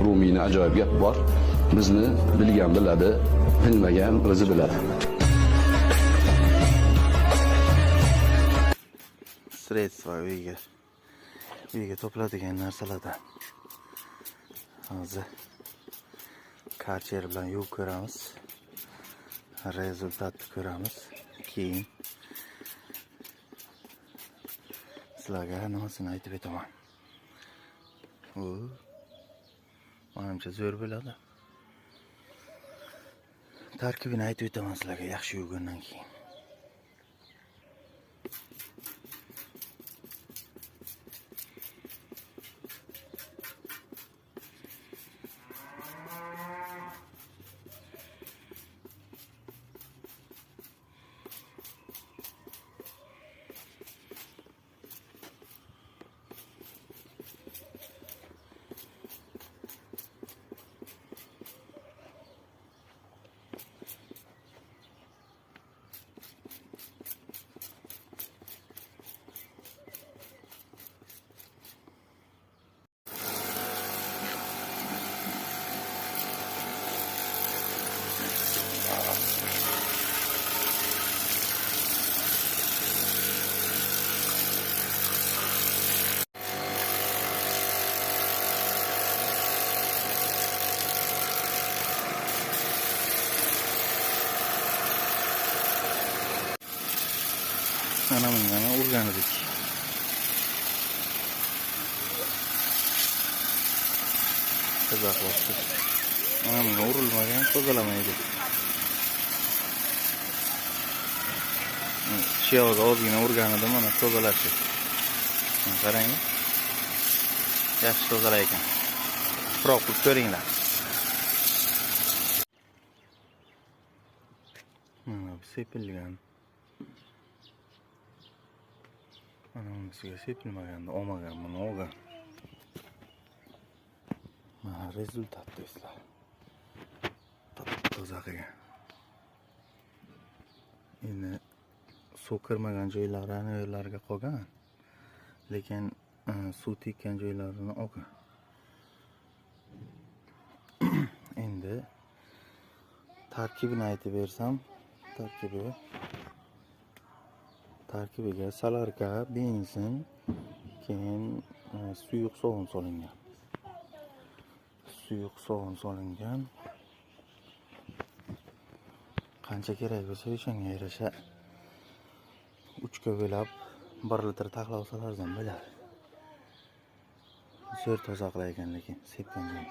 Rumiyni ajoyib gap bor. Bizni bilgan biladi, bilmagan o'zi biladi. Sredstva uyga to'pladigan narsalardan hozir karcher bilan yuvib ko'ramiz. Rezultatni ko'ramiz. Keyin sizlarga nimasini aytib beraman. Menimcha zo'r bo'ladi. Tarkibini aytib o'taman sizlarga yaxshi yuvgandan keyin. Anamdan o'rgandik. Qiziqlashdi. Anamga urilmagan tozalamaydi. Shiyoga ozgina urganidim, mana tozalashi. Qarang. Yaxshi tozalar ekan. Tuproq qilib ko'ringlar. Mana bu sepilgan. Anamisiga sepilmaganda olmagan, buni olgan. Mana rezultat do'stlar. Toza qilgan. Endi suv kirmagan joylarini yo'llarga qolgan. Lekin suv tekkan joylarini olgan. Endi tarkibini aytib bersam, tarkibiga salarka, benzin, keyin suyuq sovun solingan. Qancha kerak bo'lsa o'shanga yarasha 3 ga bo'lib 1 litr taxlab olsalar ham bo'ladi. Zo'r toza qilar ekan, lekin sepgan joy.